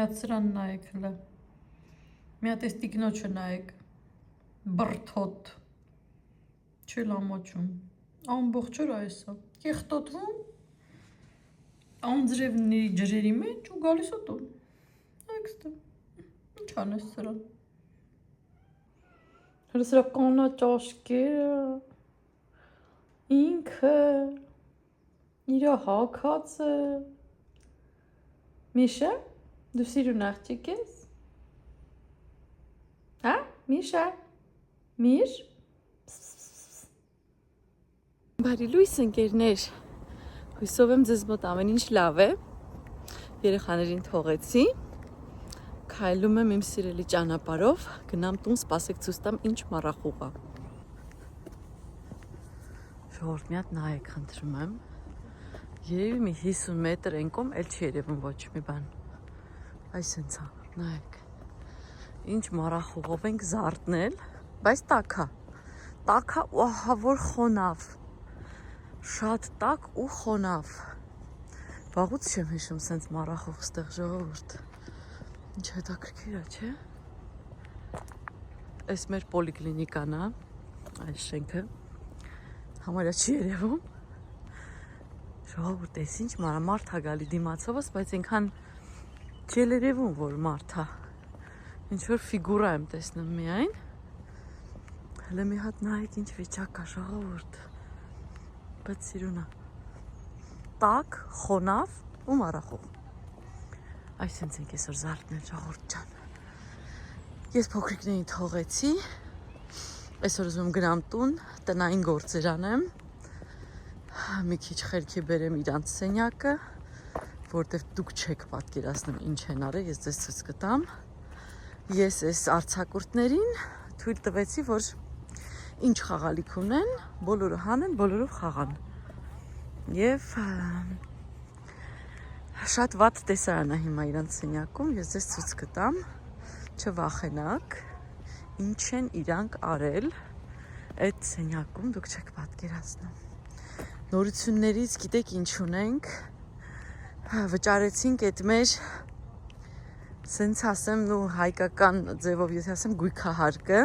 Սրան նայեք հլը, մի հատ էս տիկնոջը նայեք, բրթոտ, չել ամոչում, ամբողջ օր այսա, կեղտոտվում, անձրևների ջրերի մեջ ու գալիս ու տուն, այքստը, ինչ անես սրան, հլը սրա կանա ճաշկերը, ինքը, իրա հակացը, Միշա, դու սիրուն աղջիկ ես, հա, Միշա, Միշ, բարի լույս ընկերներ, հույսով եմ ձեզ մոտ ամեն ինչ լավ է, երեխաներին թողեցի, քայլում եմ իմ սիրելի ճանապարհով, գնամ տուն, սպասեք ցույց տամ ինչ մառախուղ ա։ Ժողովուրդ, մի հատ նայեք, խնդրում եմ, երևի մի 50 մետր ենկում, էլ չի երևում ոչ մի բան, այս հենց ա, նայեք, ինչ մառախուղով ենք զարթնել, բայց տաք ա ու ահա որ խոնավ, շատ տաք ու խոնավ, վաղուց չեմ հիշում սենց մառախուղ ստեղ ժողովուրդ, ինչ հետաքրքիր ա, չէ, այս մեր պոլիկլինիկան ա, այս շենքը, համարյա չի երևում, ժողովուրդ ես ինչ մարդ ա գալի դիմացովս, բայց ենքան չի երևում, որ մարդ ա, ինչ-որ ֆիգուրա եմ տեսնում միայն, հլը մի հատ նայեք ինչ վիճակ ա ժողովուրդ, բայց սիրուն ա, տաք, խոնավ ու մառախուղ, այսենց ենք այսօր զարթնել ժողովուրդ ջան, ես փոքրիկներին թողեցի, այսօր ուզում գնամ տուն, տնային գործեր անեմ, մի քիչ խելքի բերեմ իրանց սենյակը, որտև դուք չեք պատկերացնում ինչ են արել, ես ձեզ ցույց կտամ, ես այս արձակուրդներին թույլ տվեցի, որ ինչ խաղալիք ունեն, բոլորը հանեն, բոլորով խաղան, և շատ վատ տեսարան է հիմա իրանց սենյակում, ես ձեզ ցույց կտամ, չվախենաք, ինչ են իրանք արել այդ սենյակում, դուք չեք պատկերացնում, նորություններից գիտեք ինչ ունենք, վճարեցինք այդ մեր, սենց ասեմ, հայկական ձևով ես ասեմ գույքահարկը,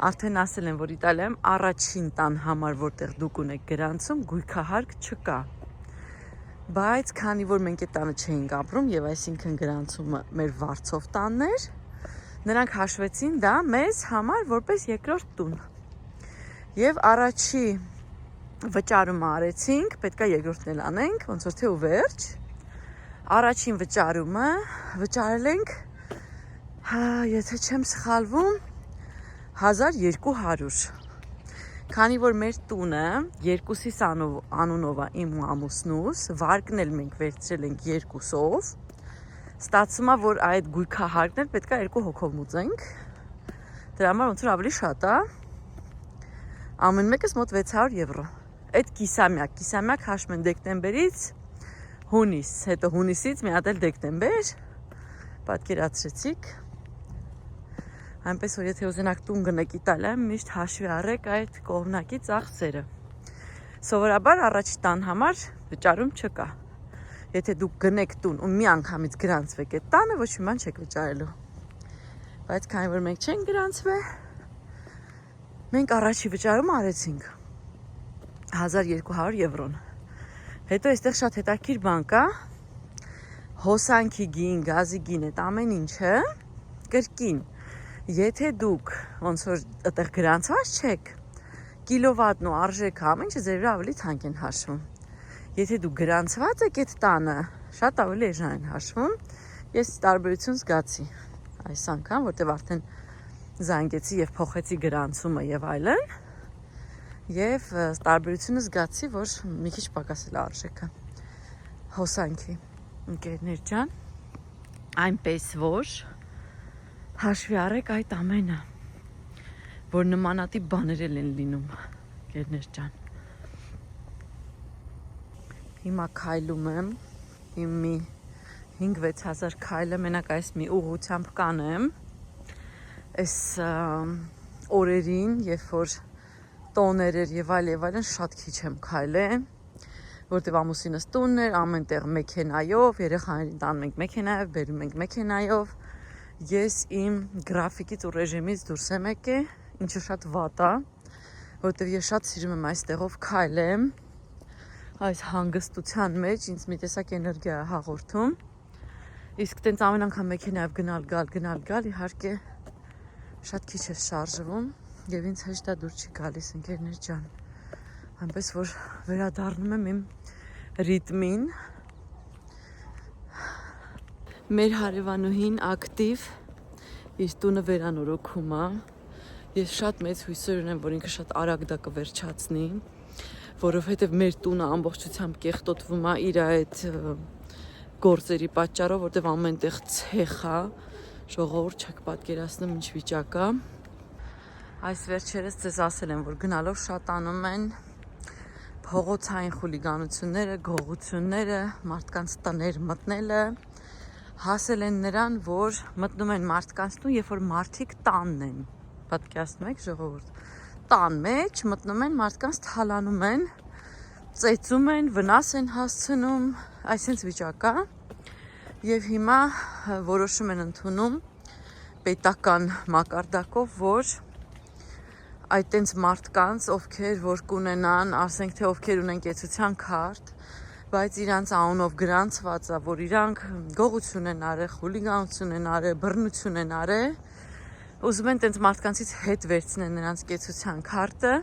արդեն ասել եմ, որ Իտալիայում առաջին տան համար, որտեղ դուք ունեք գրանցում, գույքահարկ չկա, բայց քանի որ մենք այդ տանը չէինք ապրում և այսինքն գրանցումը մեր վարձով տանն էր, նրանք հաշվեցին դա մեզ համար որպես երկրորդ տուն և առաջի վճարումը արեցինք, պետքա երկրորդն էլ անենք, ոնց որ թե ու վերջ, առաջին վճարումը վճարել ենք, եթե չեմ սխալվում, 1200, քանի որ մեր տունը երկուսիս անունով է իմ ու ամուսնուս, վարկն էլ մենք վերցրել ենք երկուսով, ստացվում է, որ այդ գույքահարկն էլ պետքա 2 հոգով մուծենք, դրա համար ոնց որ ավելի շատ է, ամեն մեկս մոտ 600 եվրո, այդ կիսամյակ հաշվում են դեկտեմբերից հունիս, հետո հունիսից մի հատ էլ դեկտեմբեր, պատկերացրեցիք, այնպես որ եթե ուզենաք տուն գնեք Իտալիայում, միշտ հաշվի առեք այդ կողմնակի ծախսերը, սովորաբար առաջի տան համար վճարում չկա, եթե դուք գնեք տուն ու մի անգամից գրանցվեք այդ տանը, ոչ մի բան չեք վճարելու, բայց քանի որ մենք չենք գրանցվել, մենք առաջի վճարում արեցինք 1200 եվրոն, հետո այստեղ շատ հետաքրքիր բան կա, հոսանքի գին, գազի գին, այդ ամեն ինչը կրկին, եթե դուք ոնց որ այդտեղ գրանցված չեք, կիլովատն ու արժեքը ամեն ինչը ձեր վրա ավելի թանկ են հաշվում, եթե դուք գրանցված եք այդ տանը, շատ ավելի էժան են հաշվում, ես տարբերություն զգացի այս անգամ, որտեղ արդեն զանգեցի և փոխեցի գրանցումը և այլն, և տարբերությունը զգացի, որ մի քիչ պակասել է արժեքը հոսանքի, ընկերներ ջան, այնպես որ հաշվի առեք այդ ամենը, որ նմանատիպ բաներ են լինում, ընկերներ ջան, հիմա քայլում եմ, իմ մի 5-6 հազար քայլը մենակ այս մի ուղղությամբ կանեմ, այս օրերին, երբ որ տոներ էր և այլն շատ քիչ եմ քայլել, որտեվ ամուսինս տունն էր, ամեն տեղ մեքենայով, երեխաներին տանում ենք մեքենայով, բերում ենք մեքենայով։ Ես իմ գրաֆիկից ու ռեժիմից դուրս եմ եկել, ինչը շատ վատ է, որտեվ ես շատ սիրում եմ այստեղով քայլեմ, այս հանգստության մեջ ինձ մի տեսակ էներգիա է հաղորդում։ Իսկ տենց ամեն անգամ մեքենայով գնալ, իհարկե շատ քիչ է շարժվում եւ ինձ հեշտ է դուր չի գալիս, ընկերներ ջան։ Այնպես որ վերադառնում եմ իմ ռիթմին։ Մեր հարևանուհին ակտիվ իր տունը վերանորոգում է։ Ես շատ մեծ հույսեր ունեմ, որ ինքը շատ արագ դա կվերջացնի, որովհետև մեր տունը ամբողջությամբ կեղտոտվում է իր այդ գործերի պատճառով, որտեղ ամենտեղ ցեխ է, ժողովուրդ չեք պատկերացնում ինչ վիճակ է։ Այս վերջերս ձեզ ասել եմ, որ գնալով շատանում են փողոցային խուլիգանությունները, գողությունները, մարդկանց տներ մտնելը, հասել են նրան, որ մտնում են մարդկանց տուն, երբ որ մարդիկ տանն են, պատկերացնում եք ժողովուրդ, տան մեջ մտնում են մարդկանց թալանում են, ծեծում են, վնաս են հասցնում, այսինչ վիճակ է, եւ հիմա որոշում են ընդունում պետական մակարդակով, որ այդ տենց մարդկանց, ովքեր որ կունենան, ասենք թե ովքեր ունեն կեցության քարտ, բայց իրանց անունով գրանցված է, որ իրանք գողություն են արել, խուլիգանություն են արել, բռնություն են արել, ուզում են տենց մարդկանցից հետ վերցնեն նրանց կեցության քարտը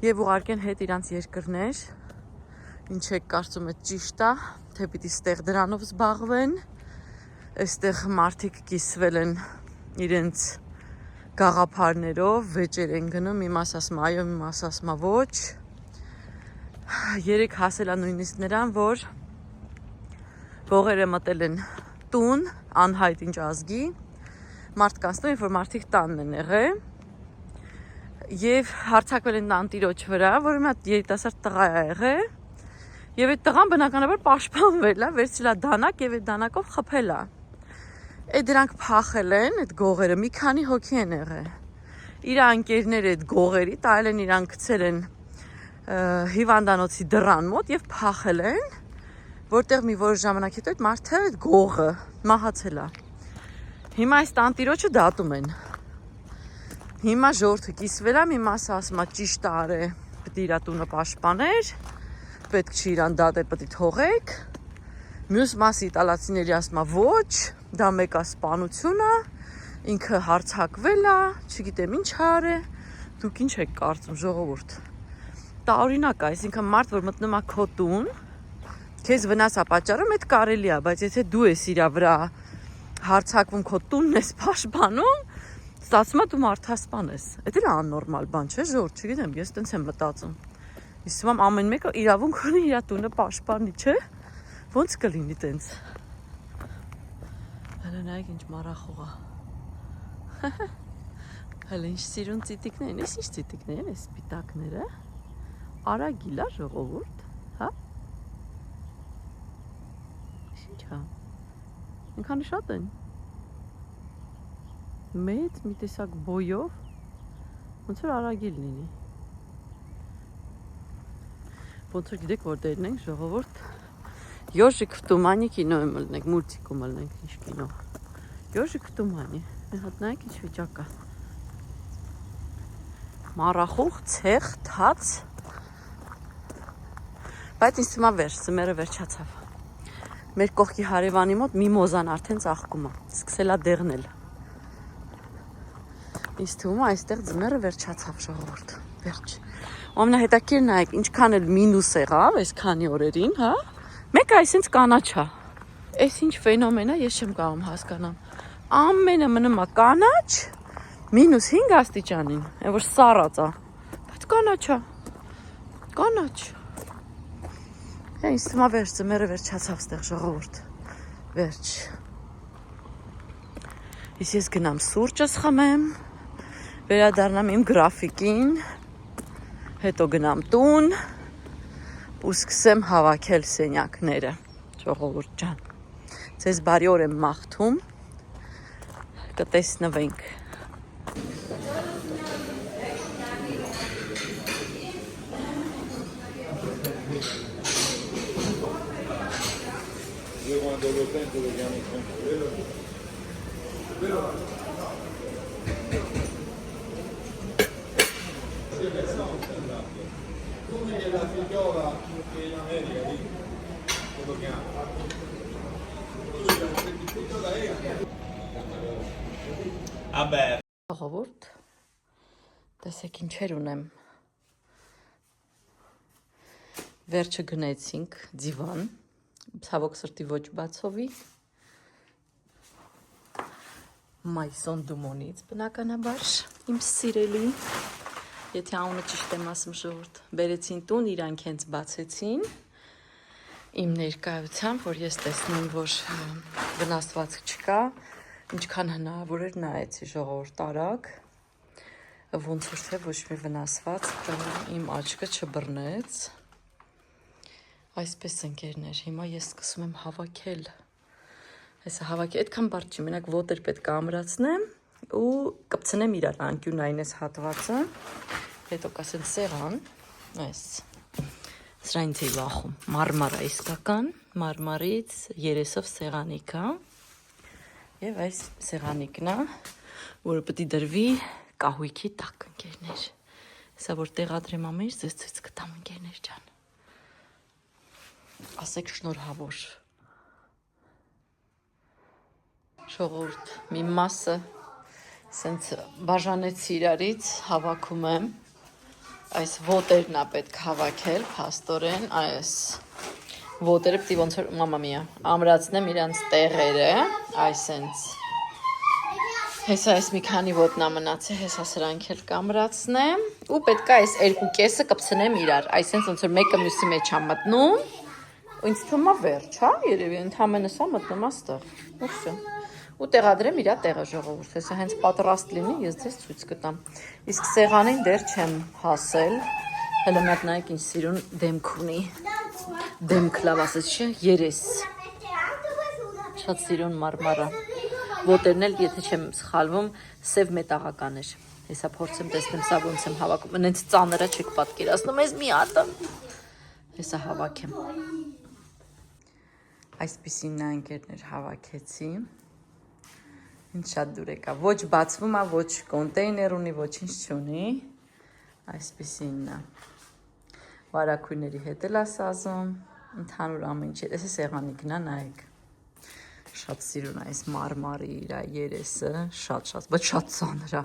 եւ ուղարկեն հետ իրանց երկրներ, ինչ եք կարծում եք ճիշտ է, թե պիտի ստեղ դրանով զբաղվեն, այստեղ մարդիկ կիսվել են իրենց գաղափարներով, վեճեր են գնում, իմ ասում այո, իմ ասում ոչ։ Երեք հասել է նույնիսկ նրան, որ ողերը մտել են տուն, անհայտ ինչ ազգի, մարդկանց տուն, որ մարդիկ տանն են եղել, եւ հարձակվել են տանտիրոջ վրա, որ մի հատ երիտասարդ տղա է եղել, եւ այդ տղան բնականաբար պաշտպանվել է, վերցրել է դանակ եւ այդ դանակով խփել է։ Այդ դրանք փախել են, այդ գողերը մի քանի հոգի են եղել։ Իր անկերները այդ գողերի տալ են իրան գցել են հիվանդանոցի դռան մոտ եւ փախել են, որտեղ մի որոշ ժամանակ հետո այդ մարդը այդ գողը մահացել է։ Հիմա այս տանտիրոջը դատում են։ Հիմա ժողովուրդը կիսվել է, մի մասը ասում է ճիշտ արե, պետք է իր տունը պաշտպաներ, պետք չի իրան դատել, պետք է թողեք։ Մյուս մասի իտալացիների ասում է ոչ, դա մեկ է սպանություն է, ինքը հարձակվել է, չգիտեմ ինչ արել, դուք ինչ եք կարծում ժողովուրդ։ Տարօրինակ է, այսինքն մարդ որ մտնում է քո տուն, քեզ վնաս է պատճառում, այդ կարելի է, բայց եթե դու ես իր վրա հարձակվում, քո տունն ես պաշտպանում, ստացվում է դու մարդասպան ես։ Դա էլ աննորմալ բան չէ, ժողովուրդ, չգիտեմ, ես տենց եմ մտածում։ Իսկ ամեն մեկը իրավունք ունի իր տունը պաշտպանի, չէ՞։ Ոնց կլինի տենց։ Հələ նայեք ինչ մարախող է։ Հələ ինչ սիրուն ծիտիկներ են, ինչ ծիտիկներ են, այս սպիտակները։ Արագիլ է ժողովուրդ, հա։ Ինչ է։ Ինքան շատ են։ Մեծ մի տեսակ բոյով, ոնց որ արագիլ լինի։ Ոնց որ գիտեք որտեղն ենք ժողովուրդ։ Ёжик в тумане кино եմ լնենք, մուլտիկում լնենք, ինչ կինո։ Ёжик в тумане։ Հատ նայեք ինչ վիճակ է։ Մարախուղ, ցեղ, թաց։ Բայց ինձ թվում է վերջ, ձմեռը վերջացավ։ Մեր կողքի հարևանի մոտ միմոզան արդեն ծաղկում է, սկսել է դեղնել։ Ինձ թվում է այստեղ ձմեռը վերջացավ ժողովուրդ, վերջ։ Ամենահետաքրքիրը նայեք, ինչքան էլ մինուս եղավ այս քանի օրերին, հա։ Մեկը այսինչ կանաչ է։ Այս ինչ ֆենոմեն է, ես չեմ կարող հասկանամ։ Ամենը մնում է կանաչ, -5 աստիճանին, այն որ սառած է։ Բայց կանաչ է։ Կանաչ։ Ինձ թվում է վերջ, ձմեռը վերջացավ ստեղ ժողովուրդ։ Վերջ։ Իսկ ես գնամ սուրճս խմեմ, վերադառնամ իմ գրաֆիկին, հետո գնամ տուն ու սկսեմ հավաքել սենյակները, ժողովուրդ ջան։ Ձեզ բարի օր եմ մաղթում, կտեսնվենք։ Ողորդ, տեսեք ինչեր ունեմ, վերջը գնեցինք ձիվան, ցավոք սրտի ոչ բացովի, Մայսոն Դումոնից բնականաբար, իմ սիրելի, եթե անունը ճիշտ եմ ասում ժողովուրդ, բերեցին տուն, իրանք հենց բացեցին, իմ ներկայությամբ, որ ես տեսնում, որ վնասվածք չկա, ինչքան հնարավոր էր նայեցի ժողովուրդ արագ, ոնց որ թե ոչ մի վնասվածք իմ աչքը չբռնեց, այսպես ընկերներ, հիմա ես սկսում եմ հավաքել, հեսա հավաքել, այդքան բարդ չի, մենակ ոտեր պետք է ամրացնեմ ու կպցնեմ իրար անկյունային այս հատվածը, հետո կասեն սեղան, այս, սրա ինձ էի վախում, մարմարա իսկական, մարմարից երեսով սեղանիկա, և այս սեղանիկն է, որը պետք է դրվի կահույքի տակ, ընկերներ, հեսա որ տեղադրեմ ամեն ձեզ ցույց կտամ, ընկերներ ջան, ասեք շնորհավոր, ժողովուրդ, մի մասը սենց բաժանեցի իրարից, հավաքում եմ, այս ոտերն է պետք հավաքել, փաստորեն, այս ոտերը պետք է ոնց որ մամա միա, ամրացնեմ իրանց տեղերը, այսենց, հեսա այս մի քանի ոտնա մնացե, հեսա սրանք էլ կամրացնեմ, ու պետք է այս երկու կեսը կպցնեմ իրար, այսենց ոնց որ մեկը մյուսի մեջ է մտնում, ու ինձ թվում է վերջ, հա, երևի, ընդհանրապես սա մտնում է ստեղ, ու վсё, ու տեղադրեմ իրա տեղը ժողովուրդ, հեսա հենց պատրաստ լինի, ես ձեզ ցույց կտամ, իսկ սեղանին դեռ չեմ հասել, հələ մի հատ նայեք ինչ սիրուն դեմք ունի, դեմք լավ ասես չէ, երես, շատ սիրուն մարմարա, ոտերն էլ, եթե չեմ սխալվում, սև մետաղական էր, հեսա փորձեմ տեսնեմ սա ոնց եմ հավաքում, նենց ծանրը չեք պատկերացնում, ես մի հատը, հեսա հավաքեմ, այսպիսին նա ընկերներ հավաքեցի, ինչ շատ դուր եկա, ոչ բացվում է, ոչ կոնտեյներ ունի, ոչ ինչ չունի, այսպիսին նա, վարակույրների հետ էլ ասազում, ընդհանուր ամեն ինչ, ես սեղանիկն է նայեք, շատ սիրուն է այս մարմարի իրա երեսը, շատ, բայց շատ ծանր է,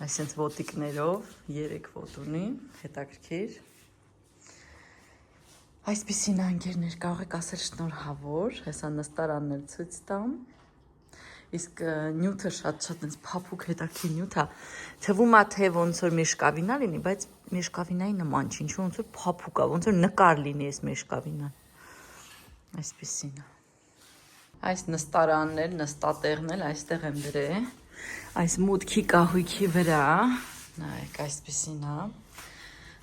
այսենց ոտիկներով, 3 ոտ ունի, հետաքրքիր, այսպիսին անգերներ կարող եք ասել շնորհավոր, հեսա նստարանն էլ ցույց տամ, իսկ նյութը շատ փափուկ հետաքրքիր նյութ է, թվում է թե ոնց որ մեշկավինա լինի, բայց մեշկավինայի նման չի, ինչ ոնց որ փափուկ է, ոնց որ նկար լինի այս մեշկավինան, այսպիսին է, այս նստարանն էլ, նստատեղն էլ այստեղ եմ դրել, այս մուտքի կահույքի վրա, նայեք այսպիսին է,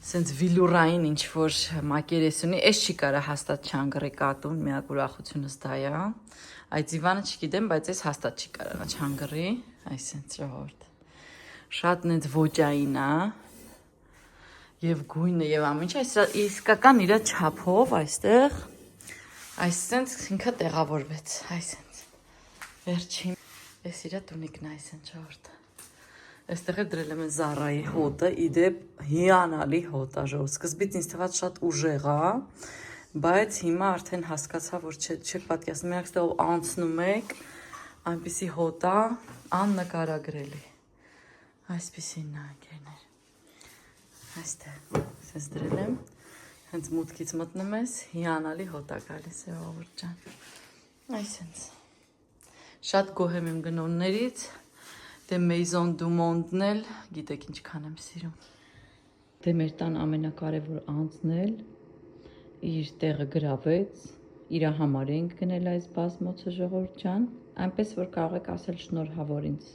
սենց վիլուրային ինչ որ մակերես ունի, այս չի կարա հաստատ չանգրի կատուն, միակ ուրախությունս դա է, այդ ձիվանը չգիտեմ, բայց այս հաստատ չի կարա չանգրի, այսենց ժողովուրդ, շատ նենց ոճային է, և գույնը և ամեն ինչ, իսկական իրա չափով այստեղ, այսենց ինքը տեղավորվեց, այսենց, վերջին, ես իրա տունիկն այսենց ժողովուրդ, այստեղ էլ դրել եմ Զարայի հոտը, իդեպ հիանալի հոտ է ժողովուրդ, սկզբից ինձ թվաց շատ ուժեղ է, բայց հիմա արդեն հասկացա, որ չեք պատկերացնում, միակ ստեղով անցնում եք, այնպիսի հոտ է, աննկարագրելի, այսպիսին նա ընկերներ, այստեղ, սենց դրել եմ, հենց մուտքից մտնում ես, հիանալի հոտ է գալիս է ժողովուրդ ջան, այսենց, շատ գոհ եմ իմ գնոններից, դե Maison du Monde-ն էլ, գիտեք ինչքան եմ սիրում, դե մեր տան ամենակարևոր անձն էլ, իր տեղը գրավեց, իրա համար ենք գնել այս բազմոցը ժողովուրդ ջան, այնպես որ կարող եք ասել շնորհավոր ինձ